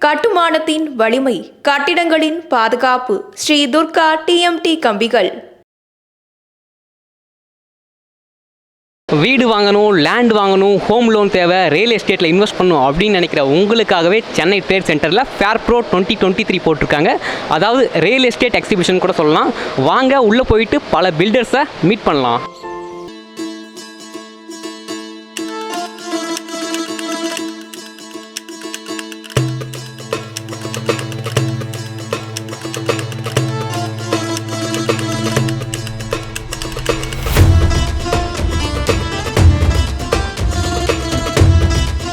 கட்டுமானத்தின் வலிமை, கட்டிடங்களின் பாதுகாப்பு. ஸ்ரீ துர்கா டிஎம்டி கம்பிகள். வீடு வாங்கணும், லேண்ட் வாங்கணும், ஹோம் லோன் தேவை, ரியல் எஸ்டேட்டில் இன்வெஸ்ட் பண்ணணும் அப்படின்னு நினைக்கிற உங்களுக்காகவே சென்னை ட்ரேட் சென்டரில் ஃபேர்ப்ரோ 2023 போட்டிருக்காங்க. அதாவது ரியல் எஸ்டேட் எக்ஸிபிஷன் கூட சொல்லலாம். வாங்க உள்ளே போயிட்டு பல பில்டர்ஸை மீட் பண்ணலாம்.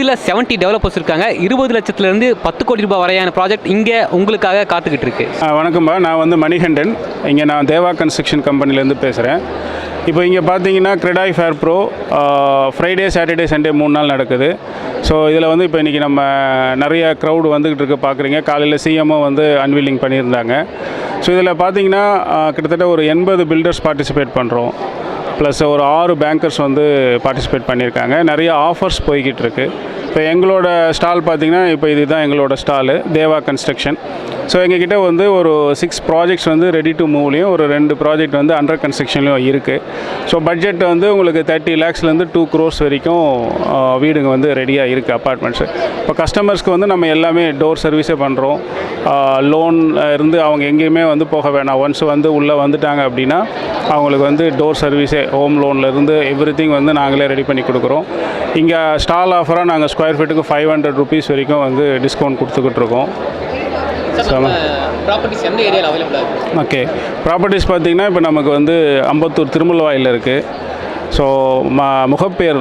இதில் 70 டெவலப்பர்ஸ் இருக்காங்க. 20 லட்சத்துலேருந்து 10 கோடி ரூபாய் வரையான ப்ராஜெக்ட் இங்கே உங்களுக்காக காத்துக்கிட்டு இருக்கு. வணக்கம்பா, நான் மணிகண்டன். இங்கே நான் தேவா கன்ஸ்ட்ரக்ஷன் கம்பெனிலேருந்து பேசுகிறேன். இப்போ இங்கே பார்த்தீங்கன்னா கிரெடாய் ஃபேர்ப்ரோ ஃப்ரைடே, சாட்டர்டே, சண்டே 3 நாள் நடக்குது. ஸோ இதில் இப்போ இன்றைக்கி நம்ம நிறைய க்ரௌடு வந்துக்கிட்டு இருக்கு பார்க்குறீங்க. காலையில் சிஎம்ஓ அன்வீலிங் பண்ணியிருந்தாங்க. ஸோ இதில் பார்த்தீங்கன்னா கிட்டத்தட்ட ஒரு 80 பில்டர்ஸ் பார்ட்டிசிபேட் பண்ணுறோம். ப்ளஸ் ஒரு 6 பேங்கர்ஸ் பார்ட்டிசிபேட் பண்ணியிருக்காங்க. நிறைய ஆஃபர்ஸ் போய்கிட்டு இருக்கு. இப்போ எங்களோட ஸ்டால் பார்த்திங்கன்னா இப்போ இதுதான் எங்களோட ஸ்டாலு, தேவா கன்ஸ்ட்ரக்ஷன். ஸோ எங்ககிட்ட ஒரு 6 ப்ராஜெக்ட்ஸ் ரெடி டு மூவ்லேயும் ஒரு 2 ப்ராஜெக்ட் அண்டர் கன்ஸ்ட்ரக்ஷன்லையும் இருக்குது. ஸோ பட்ஜெட் உங்களுக்கு 30 lakhsலேருந்து 2 crores வரைக்கும் வீடுங்க ரெடியாக இருக்குது, அப்பார்ட்மெண்ட்ஸு. இப்போ கஸ்டமர்ஸ்க்கு நம்ம எல்லாமே டோர் சர்வீஸே பண்ணுறோம். லோன் இருந்து அவங்க எங்கேயுமே போக வேணாம். ஒன்ஸ் உள்ளே வந்துட்டாங்க அப்படின்னா அவங்களுக்கு டோர் சர்வீஸே, ஹோம் லோன்லேருந்து எவ்ரிதிங் நாங்களே ரெடி பண்ணி கொடுக்குறோம். இங்கே ஸ்டால் ஆஃபராக நாங்கள் ஸ்கொயர் ஃபீட்டுக்கு 500 rupees வரைக்கும் டிஸ்கவுண்ட் கொடுத்துக்கிட்டு இருக்கோம். ப்ராப்பர்ட்டிஸ் எந்த ஏரியாவில் அவைலபிளாக இருக்குது? ஓகே, ப்ராப்பர்ட்டிஸ் பார்த்திங்கன்னா இப்போ நமக்கு அம்பத்தூர் திருமுல்வாயில் இருக்குது. ஸோ முகப்பேர்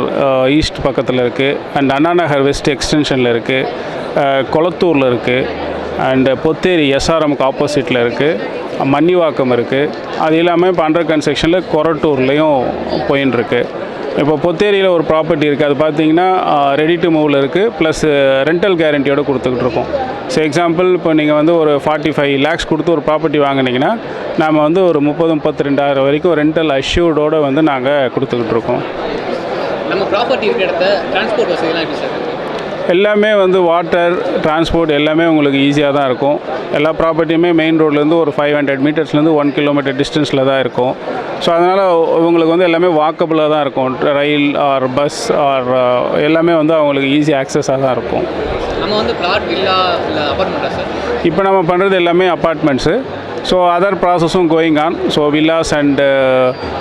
ஈஸ்ட் பக்கத்தில் இருக்குது. அண்ட் அண்ணா நகர் வெஸ்ட் எக்ஸ்டென்ஷனில் இருக்குது. கொளத்தூரில் இருக்குது. அண்டு பொத்தேரி எஸ்ஆர்எம்க்கு ஆப்போசிட்டில் இருக்குது. மன்னிவாக்கம் இருக்குது. அது இல்லாமல் இப்போ அண்டர் கன்ஸ்ட்ரக்ஷனில் கொரட்டூர்லேயும் போயின்னு இருக்குது. இப்போ பொத்தேரியில் ஒரு ப்ராப்பர்ட்டி இருக்குது. அது பார்த்தீங்கன்னா ரெடி டு மூவில் இருக்குது. ப்ளஸ் ரெண்டல் கேரண்டியோடு கொடுத்துக்கிட்டு இருக்கோம். ஸோ எக்ஸாம்பிள் இப்போ நீங்கள் ஒரு 45 lakhs கொடுத்து ஒரு ப்ராப்பர்ட்டி வாங்கினீங்கன்னா நாம் ஒரு 30-32,000 வரைக்கும் ரெண்டல் அஷ்யூர்டோடு நாங்கள் கொடுத்துக்கிட்டு இருக்கோம். நம்ம ப்ராப்பர்ட்டி இருக்கிற இடத்த டிரான்ஸ்போர்ட் வசதிலாம் எப்படி சார்? எல்லாமே வாட்டர் டிரான்ஸ்போர்ட் எல்லாமே உங்களுக்கு ஈஸியாக தான் இருக்கும். எல்லா ப்ராப்பர்ட்டியுமே மெயின் ரோட்லேருந்து ஒரு 500 மீட்டர்ஸ்லேருந்து 1 kilometer டிஸ்டன்ஸில் தான் இருக்கும். ஸோ அதனால் உங்களுக்கு எல்லாமே வாக்கபிளாக தான் இருக்கும். ரயில் ஆர் பஸ் ஆர் எல்லாமே அவங்களுக்கு ஈஸி ஆக்சஸாக தான் இருக்கும். நம்ம பிளாட், வில்லா இல்லை அப்பார்ட்மெண்ட்டா சார்? இப்போ நம்ம பண்ணுறது எல்லாமே அப்பார்ட்மெண்ட்ஸு. ஸோ அதர் ப்ராசஸும் going on. So villas and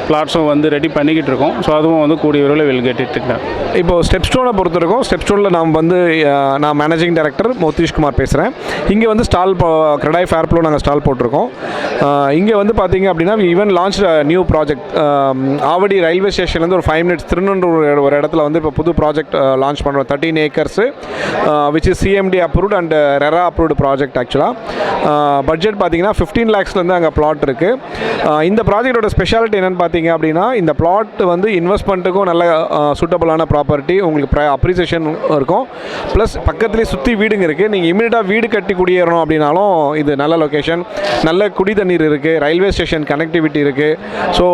பிளாட்ஸும் ரெடி பண்ணிக்கிட்டு இருக்கோம். ஸோ அதுவும் கூடிய விரைவில் வில் கெட் இட். இப்போது ஸ்டெப் ஸ்டோனை பொறுத்த வரைக்கும், ஸ்டெப் ஸ்டோனில் நான் மேனேஜிங் டைரக்டர் மோத்தீஷ்குமார் பேசுகிறேன். இங்கே ஸ்டால் கிரெடாய் ஃபேர்ப்ரோ நாங்கள் ஸ்டால் போட்டிருக்கோம். இங்கே பார்த்தீங்க அப்படின்னா even launch new project Avadi railway ஸ்டேஷன்லேருந்து ஒரு 5 minutes திருநெல்வேலி ஒரு இடத்துல இப்போ புது ப்ராஜெக்ட் லான்ச் பண்ணுறோம். 13 acres which is CMD approved and RERA approved project. ஆக்சுவலாக பட்ஜெட் பார்த்தீங்கன்னா 15 lakhsலேருந்து அங்கே பிளாட் இருக்குது. இந்த ப்ராஜெக்டோட ஸ்பெஷாலிட்டி என்னென்னு பார்த்தீங்க அப்படின்னா, இந்த பிளாட் இன்வெஸ்ட்மெண்ட்டுக்கும் நல்ல சூட்டபுளான ப்ராப்பர்ட்டி, உங்களுக்கு அப்ரிசியேஷன் இருக்கும். ப்ளஸ் பக்கத்துலேயே சுற்றி வீடுங்க இருக்குது. நீங்கள் இமீடியட்டாக வீடு கட்டி குடியேறணும் அப்படின்னாலும் இது நல்ல லொக்கேஷன். நல்ல குடி தண்ணீர் இருக்குது, ரயில்வே ஸ்டேஷன் கனெக்டிவிட்டி இருக்குது. ஸோ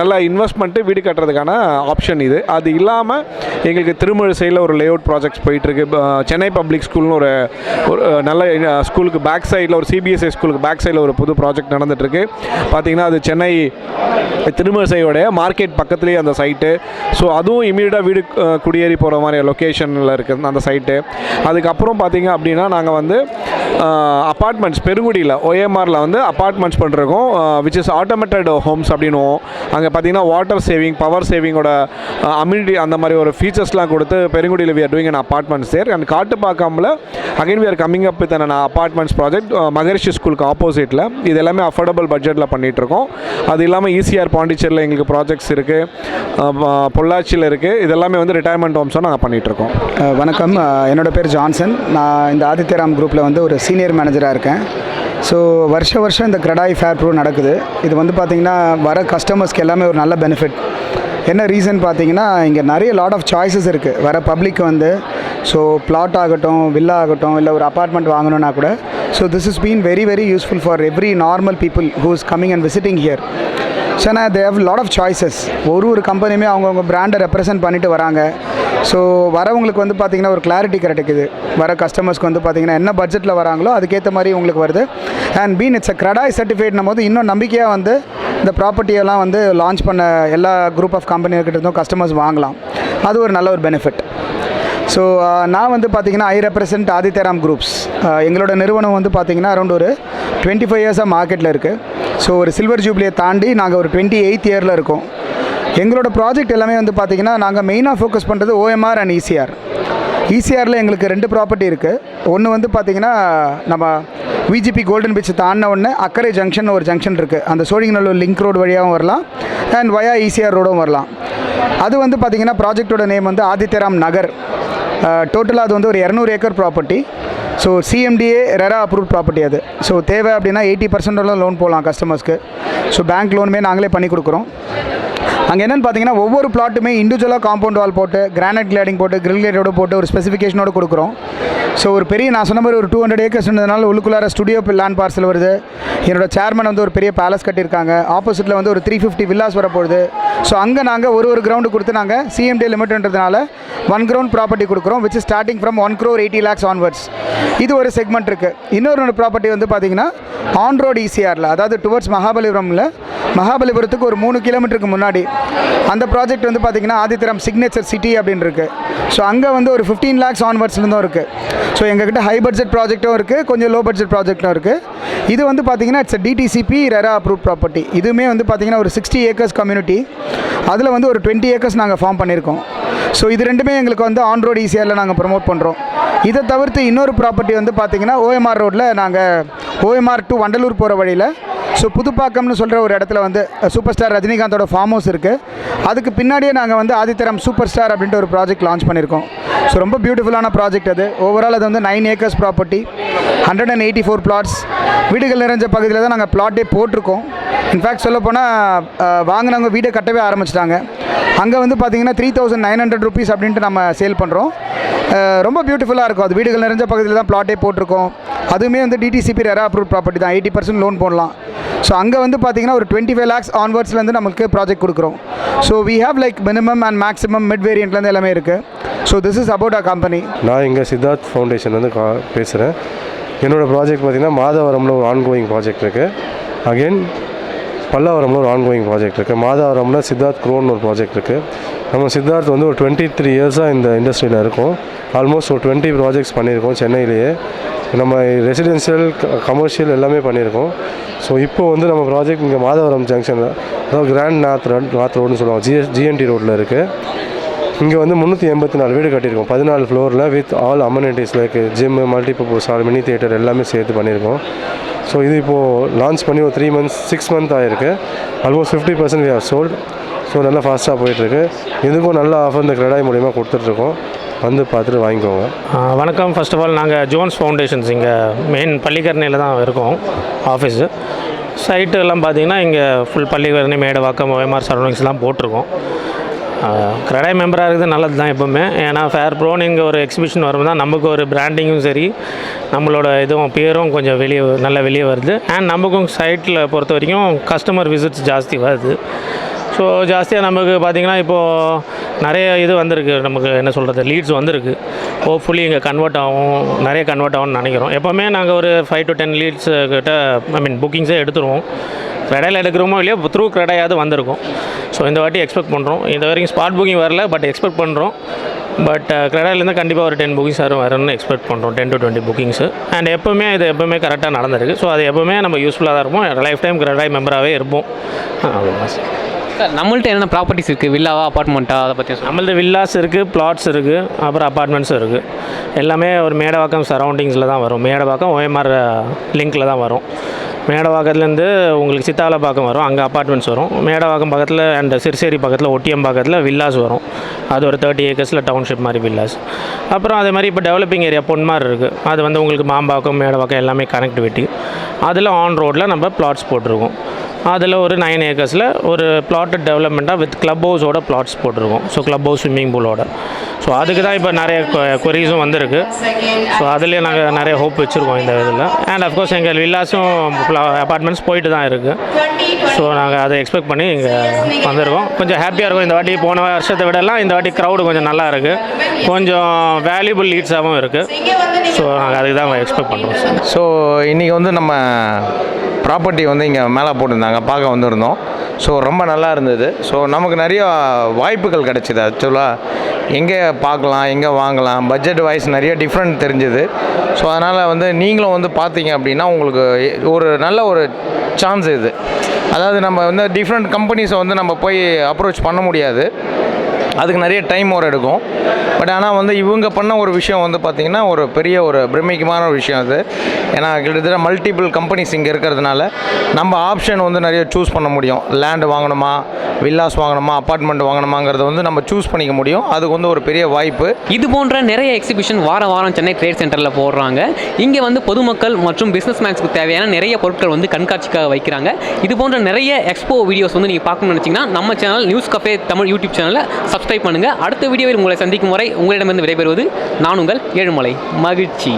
நல்ல இன்வெஸ்ட்மெண்ட்டு, வீடு கட்டுறதுக்கான ஆப்ஷன் இது. அது இல்லாமல் எங்களுக்கு திருமழிசையில் ஒரு லேஅவுட் ப்ராஜெக்ட்ஸ் போயிட்டுருக்கு. சென்னை பப்ளிக் ஸ்கூல்னு ஒரு நல்ல ஸ்கூலுக்கு பேக் சைடில், ஒரு சிபிஎஸ்இ ஸ்கூலுக்கு பேக் சைடில் ஒரு புது ப்ராஜெக்ட் நடந்துகிட்ருக்கு. பார்த்திங்கன்னா அது சென்னை திருமழிசையோடைய மார்க்கெட் பக்கத்துலேயே அந்த சைட்டு. ஸோ அதுவும் இமீடியட்டாக வீடு குடியேறி போகிற மாதிரி லொக்கேஷனில் இருக்குது அந்த சைட்டு. அதுக்கப்புறம் பார்த்திங்க அப்படின்னா நாங்கள் அப்பார்ட்மெண்ட்ஸ் பெருங்குடியில் OMRல அப்பார்ட்மெண்ட்ஸ் பண்ணிருக்கோம். விச் இஸ் ஆட்டோமேட்டட் ஹோம்ஸ் அப்படின்னுவோம். அங்கே பார்த்திங்கன்னா வாட்டர் சேவிங், பவர் சேவிங்கோட அம்யூனிட்டி அந்த மாதிரி ஒரு ஃபீச்சர்ஸ்லாம் கொடுத்து பெருங்குடியில் we are doing an apartments there. And காட்டுப்பாக்கம்ல again we are coming up with an apartments project Maharishi ஸ்கூலுக்கு ஆப்போசிட்டில். இது எல்லாமே அஃபோர்டபுள் பட்ஜெட்டில் பண்ணிகிட்ருக்கோம். அது இல்லாமல் ECR பாண்டிச்சேரியில் எங்களுக்கு ப்ராஜெக்ட்ஸ் இருக்குது, பொள்ளாச்சியில் இருக்குது. இதெல்லாமே ரிட்டையர்மெண்ட் ஹோம்ஸாக நாங்கள் பண்ணிகிட்ருக்கோம். வணக்கம், என்னோடய பேர் ஜான்சன். நான் இந்த ஆதித்யராம் குரூப்பில் ஒரு சீனியர் மேனேஜராக இருக்கேன். ஸோ வருஷம் இந்த கிரெடாய் ஃபேர்ப்ரோ நடக்குது. இது பார்த்திங்கன்னா வர கஸ்டமர்ஸ்க்கு எல்லாமே ஒரு நல்ல பெனிஃபிட். என்ன ரீசன் பார்த்தீங்கன்னா, இங்கே நிறைய லாட் ஆஃப் சாய்ஸஸ் இருக்குது. வர பப்ளிக் ஸோ பிளாட் ஆகட்டும், வில்லா ஆகட்டும், இல்லை ஒரு அப்பார்ட்மெண்ட் வாங்கணுன்னா கூட. So this is been very very useful for every normal people who is coming and visiting here. So நான் they have lot of choices. ஒரு கம்பெனியுமே அவங்கவுங்க பிராண்டை ரெப்ரசென்ட் பண்ணிட்டு வராங்க. ஸோ வரவங்களுக்கு வந்து பார்த்திங்கன்னா ஒரு கிளாரிட்டி கிடைக்குது. வர கஸ்டமர்ஸ்க்கு வந்து பார்த்திங்கன்னா என்ன பட்ஜெட்டில் வராங்களோ அதுக்கேற்ற மாதிரி உங்களுக்கு வருது. அண்ட் பீன் இட்ஸ் கிரடாய் சர்டிஃபிகேட்னும் போது இன்னும் நம்பிக்கையாக வந்து இந்த ப்ராப்பர்ட்டியெல்லாம் வந்து லான்ச் பண்ண எல்லா குரூப் ஆஃப் கம்பெனிகிட்ட இருந்தும் கஸ்டமர்ஸ் வாங்கலாம். அது ஒரு நல்ல ஒரு பெனிஃபிட். ஸோ நான் வந்து பார்த்திங்கன்னா ஐ ரெப்ரசென்ட் ஆதித்யராம் குரூப்ஸ். எங்களோட நிறுவனம் வந்து பார்த்திங்கன்னா அரௌண்ட் ஒரு 25 இயர்ஸாக மார்க்கெட்டில் இருக்குது. ஸோ ஒரு சில்வர் ஜூப்ளியை தாண்டி நாங்கள் ஒரு 28th இயரில் இருக்கோம். எங்களோட ப்ராஜெக்ட் எல்லாமே வந்து பார்த்திங்கன்னா நாங்கள் மெயினாக ஃபோக்கஸ் பண்ணுறது OMR அண்ட் ECR. ECRயில் எங்களுக்கு 2 ப்ராப்பர்ட்டி இருக்குது. ஒன்று வந்து பார்த்திங்கன்னா நம்ம VGP கோல்டன் பீச் தாண்டின உடனே அக்கரை ஜங்ஷன் ஒரு ஜங்ஷன் இருக்குது. அந்த சோழிங்கநல்லூர் லிங்க் ரோடு வழியாகவும் வரலாம் அண்ட் வயா ECR ரோடும் வரலாம். அது வந்து பார்த்திங்கன்னா ப்ராஜெக்டோட நேம் வந்து ஆதித்யராம் நகர். டோட்டலாக அது வந்து ஒரு 200 acre property. So CMDA RERA approve property அது. ஸோ தேவை அப்படின்னா 80% லோன் போகலாம் கஸ்டமர்ஸ்க்கு. ஸோ பேங்க் லோனுமே நாங்களே பண்ணி கொடுக்குறோம். அங்கே என்னென்னு பார்த்தீங்கன்னா ஒவ்வொரு பிளாட்டுமே இண்டிவிஜுவலாக காம்பவுண்ட் வால் போட்டு கிரானைட் கிளேடிங் போட்டு கிரில் கேட்டோடு போட்டு ஒரு ஸ்பெசிஃபிகேஷனோடு கொடுக்குறோம். ஸோ ஒரு பெரிய நான் சொன்ன மாதிரி ஒரு 200 ஏக்கர்ஸ் இருந்ததுனால உள்ளுக்குள்ளார ஸ்டுடியோ லேண்ட் பார்சல் வருது. என்னோட சேர்மன் வந்து ஒரு பெரிய பேலஸ் கட்டியிருக்காங்க. ஆப்போசிட்டில் வந்து ஒரு 350 வில்லாஸ் வரப்போகுது. ஸோ அங்கே நாங்கள் ஒரு கிரவுண்டு கொடுத்து நாங்கள் CMDA லிமிட்ன்றதுனால 1 கிரவுண்ட் ப்ராப்பர்ட்டி கொடுக்குறோம். Which is starting from 1 crore 80 lakhs onwards. இது ஒரு செக்மெண்ட் இருக்குது. இன்னொரு ப்ராப்பர்ட்டி வந்து பார்த்திங்கன்னா ஆன் ரோடு ECRல, அதாவது டுவர்ட்ஸ் மகாபலிபுரத்துக்கு ஒரு 3 கிலோமீட்டருக்கு முன்னாடி அந்த ப்ராஜெக்ட் வந்து பார்த்திங்கன்னா ஆதித்யராம் சிக்னேச்சர் சிட்டி அப்படின்னு இருக்குது. ஸோ அங்கே வந்து ஒரு 15 lakhs ஆன்வர்ட்ஸ்லேருந்தும் இருக்குது. ஸோ எங்ககிட்ட ஹை பட்ஜெட் ப்ராஜெக்ட்டும் இருக்குது, கொஞ்சம் லோ பட்ஜெட் ப்ராஜெக்ட்டும் இருக்குது. இது வந்து பார்த்திங்கன்னா it's DTCP RERA approve property. இதுவுமே வந்து பார்த்திங்கன்னா ஒரு 60 ஏக்கர்ஸ் கம்யூனிட்டி. அதில் வந்து ஒரு 20 ஏக்கர்ஸ் நாங்கள் ஃபார்ம் பண்ணியிருக்கோம். ஸோ இது ரெண்டுமே எங்களுக்கு வந்து ஆன் ரோடு ECRல நாங்கள் ப்ரமோட் பண்ணுறோம். இதை தவிர்த்து இன்னொரு ப்ராப்பர்ட்டி வந்து பார்த்திங்கன்னா OMR ரோட்டில் நாங்கள் OMR to வண்டலூர் போகிற வழியில் ஸோ புதுப்பாக்கம்னு சொல்கிற ஒரு இடத்துல வந்து சூப்பர் ஸ்டார் ரஜினிகாந்தோட ஃபார்ம் ஹவுஸ் இருக்குது. அதுக்கு பின்னாடியே நாங்கள் வந்து ஆதித்யராம் சூப்பர் ஸ்டார் அப்படின்ட்டு ஒரு ப்ராஜெக்ட் லான்ச் பண்ணியிருக்கோம். ஸோ ரொம்ப பியூட்டிஃபுல்லான ப்ராஜெக்ட் அது. ஓவரால் அது வந்து 9 ஏக்கர்ஸ் ப்ராப்பர்ட்டி, 184 plots. வீடுகள் நிறைஞ்ச பகுதியில் தான் நாங்கள் பிளாட்டே போட்டிருக்கோம். இன்ஃபேக்ட் சொல்லப்போனால் வாங்கினவங்க வீடை கட்டவே ஆரம்பிச்சிட்டாங்க. அங்கே வந்து பார்த்திங்கன்னா 3900 rupees அப்படின்ட்டு நம்ம சேல் பண்ணுறோம். ரொம்ப பியூட்டிஃபுல்லாக இருக்கும். அது வீடுகள் நிறைஞ்ச பகுதியில் தான் பிளாட்டே போட்டிருக்கோம். அதுவுமே வந்து DTCP ரெரா அப்ரூவ் ப்ராப்பர்ட்டி தான். 80% லோன் போடலாம். ஸோ அங்கே வந்து பார்த்திங்கன்னா ஒரு 25 lakhs ஆன்வர்ட்ஸ்லேருந்து நமக்கு ப்ராஜெக்ட் கொடுக்குறோம். So we have like minimum and maximum mid வேரியண்ட்லேருந்து எல்லாமே இருக்குது. So this is about a company. நான் இங்கே சித்தார்த் ஃபவுண்டேஷன் வந்து பேசுகிறேன். என்னோடய ப்ராஜெக்ட் பார்த்திங்கன்னா மாதவரமில் ஒரு ஆன்கோயிங் ப்ராஜெக்ட் இருக்குது. அகெயின் பல்லாவரமில் ஒரு ஆன்கோயிங் ப்ராஜெக்ட் இருக்குது. மாதவரமில் சித்தார்த் க்ரோன்னு ஒரு ப்ராஜெக்ட் இருக்குது. நம்ம சித்தார்த் வந்து ஒரு 23 இயர்ஸாக இந்த இண்டஸ்ட்ரியில் இருக்கோம். ஆல்மோஸ்ட் ஒரு 20 ப்ராஜெக்ட்ஸ் பண்ணியிருக்கோம் சென்னையிலேயே. நம்ம ரெசிடென்ஷியல் கமர்ஷியல் எல்லாமே பண்ணியிருக்கோம். ஸோ இப்போ வந்து நம்ம ப்ராஜெக்ட் இங்கே மாதவரம் ஜங்ஷனில், அதாவது கிராண்ட் நார்த் ரோடுன்னு சொல்லுவாங்க, GNT ரோட்டில் இருக்குது. இங்கே வந்து 384 வீடு கட்டியிருக்கோம். 14 ஃப்ளோரில் with all amenities like gym, multipurpose hall, mini theatre எல்லாமே சேர்த்து பண்ணியிருக்கோம். ஸோ இது இப்போது லான்ச் பண்ணி ஒரு 6 months ஆகிருக்கு. Almost 50% we have sold. So நல்லா ஃபாஸ்ட்டாக போயிட்டுருக்கு. இதுக்கும் நல்ல ஆஃபர் இந்த கிரெடாய் மூலிமா கொடுத்துட்ருக்கோம். வந்து பார்த்துட்டு வாங்கிக்கோங்க. வணக்கம். ஃபர்ஸ்ட் ஆஃப் ஆல் நாங்கள் ஜோன்ஸ் ஃபவுண்டேஷன்ஸ் இங்கே மெயின் பள்ளிக்கரணையில் தான் இருக்கோம் ஆஃபீஸு. சைட்டு எல்லாம் பார்த்தீங்கன்னா இங்கே ஃபுல் பள்ளிக்கரணை, மேடவாக்கம், OMR சரௌண்டிங்ஸ்லாம் போட்டிருக்கோம். கிரெடாய் மெம்பராக இருக்குது நல்லது தான் எப்போவுமே. ஏன்னா ஃபேர் ப்ரோன்னு இங்கே ஒரு எக்ஸிபிஷன் வரும்போது தான் நமக்கு ஒரு பிராண்டிங்கும் சரி, நம்மளோட இதுவும் பேரும் கொஞ்சம் வெளியே வருது. அண்ட் நமக்கும் சைட்டில் பொறுத்த வரைக்கும் கஸ்டமர் விசிட்ஸ் ஜாஸ்தி வருது. ஸோ ஜாஸ்தியாக நமக்கு பார்த்திங்கன்னா இப்போது நிறைய இது வந்திருக்கு. நமக்கு என்ன சொல்கிறது, லீட்ஸ் வந்திருக்கு. ஹோப்ஃபுல்லி இங்கே கன்வெர்ட் ஆகும்னு நினைக்கிறோம். எப்போவுமே நாங்கள் ஒரு 5 to 10 லீட்ஸ் கிட்ட புக்கிங்ஸே எடுத்துருவோம். கிரெடாயில் எடுக்கிறோமோ இல்லையோ த்ரூ கிரெடாயாவது வந்திருக்கும். ஸோ இந்த வாட்டி எக்ஸ்பெக்ட் பண்ணுறோம். இந்த வரைக்கும் ஸ்பாட் புக்கிங் வரல, பட் எக்ஸ்பெக்ட் பண்ணுறோம். பட் கிரெடாயிலேருந்து கண்டிப்பாக ஒரு 10 புக்கிங்ஸ் வரும்னு எக்ஸ்பெக்ட் பண்ணுறோம். 10 to 20 புக்கிங்ஸு. அண்ட் எப்போவுமே கரெக்டாக நடந்திருக்கு. ஸோ அது எப்போவுமே நம்ம யூஸ்ஃபுல்லாக தான் இருப்போம். லைஃப் டைம் கிரெடாய் மெம்பராகவே இருப்போம். அவ்வளோதான் சார். சார் நம்மள்ட்ட என்னென்ன ப்ராப்பர்ட்டிஸ் இருக்குது? வில்லாவா, அப்பார்ட்மெண்ட்டா, அதை பற்றி நம்மள்ட்ட வில்லாஸ் இருக்குது, பிளாட்ஸ் இருக்குது, அப்புறம் அப்பார்ட்மெண்ட்ஸும் இருக்குது. எல்லாமே ஒரு மேடவாக்கம் சரௌண்டிங்ஸில் தான் வரும். மேடவாக்கம் OMR லிங்க்கில் தான் வரும். மேடவாக்கத்துலேருந்து உங்களுக்கு சித்தாலப்பாக்கம் வரும், அங்கே அப்பார்ட்மெண்ட்ஸ் வரும். மேடவாக்கம் பக்கத்தில் அண்ட் சிறுசேரி பக்கத்தில் ஒட்டியம் பக்கத்தில் வில்லாஸ் வரும். அது ஒரு 30 ஏக்கர்ஸில் டவுன்ஷிப் மாதிரி வில்லாஸ். அப்புறம் அதே மாதிரி இப்போ டெவலப்பிங் ஏரியா பொன்மார் இருக்குது. அது வந்து உங்களுக்கு மாம்பாக்கம், மேடவாக்கம் எல்லாமே கனெக்டிவிட்டி. அதில் ஆன் ரோட்டில் நம்ம பிளாட்ஸ் போட்டிருக்கோம். அதில் ஒரு 9 ஏக்கர்ஸில் ஒரு பிளாட்டட் டெவலப்மெண்ட்டாக வித் கிளப் ஹவுஸோட பிளாட்ஸ் போட்டிருக்கோம். ஸோ கிளப் ஹவுஸ், ஸ்விம்மிங் பூலோட. ஸோ அதுக்கு தான் இப்போ நிறைய கொரீஸும் வந்திருக்கு. ஸோ அதுலேயே நாங்கள் நிறைய ஹோப் வச்சுருக்கோம் இந்த இதில். அண்ட் அஃப்கோர்ஸ் எங்கள் வில்லாஸும் அப்பார்ட்மெண்ட்ஸ் போயிட்டு தான் இருக்குது. ஸோ நாங்கள் அதை எக்ஸ்பெக்ட் பண்ணி இங்கே வந்திருக்கோம். கொஞ்சம் ஹாப்பியாக இருக்கும். இந்த வாட்டி போன வருஷத்தை விடலாம் இந்த வாட்டி க்ரௌடு கொஞ்சம் நல்லா இருக்குது, கொஞ்சம் வேல்யூபிள் லீட்ஸாகவும் இருக்குது. ஸோ நாங்கள் அதுக்கு தான் எக்ஸ்பெக்ட் பண்ணுறோம் சார். ஸோ இன்றைக்கி வந்து நம்ம ப்ராப்பர்ட்டி வந்து இங்கே மேலே போட்டிருந்தாங்க, பார்க்க வந்திருந்தோம். ஸோ ரொம்ப நல்லா இருந்தது. ஸோ நமக்கு நிறைய வாய்ப்புகள் கிடச்சிது. ஆக்சுவலாக எங்கே பார்க்கலாம், எங்கே வாங்கலாம், பட்ஜெட் வைஸ் நிறைய டிஃப்ரெண்ட் தெரிஞ்சுது. ஸோ அதனால் வந்து நீங்களும் வந்து பார்த்தீங்க அப்படின்னா உங்களுக்கு ஒரு நல்ல ஒரு சான்ஸ் இது. அதாவது நம்ம வந்து டிஃப்ரெண்ட் கம்பெனிஸை வந்து நம்ம போய் அப்ரோச் பண்ண முடியாது, அதுக்கு நிறைய டைம் ஒரு எடுக்கும். பட் ஆனால் வந்து இவங்க பண்ண ஒரு விஷயம் வந்து பார்த்திங்கன்னா ஒரு பெரிய ஒரு பிரமிக்கமான ஒரு விஷயம் அது. ஏன்னா கிட்டத்தட்ட மல்டிபிள் கம்பெனிஸ் இங்கே இருக்கிறதுனால நம்ம ஆப்ஷன் வந்து நிறைய சூஸ் பண்ண முடியும். லேண்டு வாங்கணுமா, வில்லாஸ் வாங்கணுமா, அப்பார்ட்மெண்ட் வாங்கணுமாங்கிறத வந்து நம்ம சூஸ் பண்ணிக்க முடியும். அதுக்கு வந்து ஒரு பெரிய வாய்ப்பு. இது போன்ற நிறைய எக்ஸிபிஷன் வாரம் சென்னை ட்ரேட் சென்டரில் போடுறாங்க. இங்கே வந்து பொதுமக்கள் மற்றும் பிஸ்னஸ் மேன்ஸ்க்கு தேவையான நிறைய பொருட்கள் வந்து கண்காட்சிக்காக வைக்கிறாங்க. இது போன்ற நிறைய எக்ஸ்போ வீடியோஸ் வந்து நீங்கள் பார்க்கணும்னு நினச்சிங்கன்னா நம்ம channel news cafe Tamil YouTube சேனலில் சப்ஸ்கிரைப் பண்ணுங்கள். அடுத்த வீடியோவில் உங்களை சந்திக்கும் வரை உங்களிடமிருந்து விடைபெறுவது நான் உங்கள் ஏழுமலை. மகிழ்ச்சி.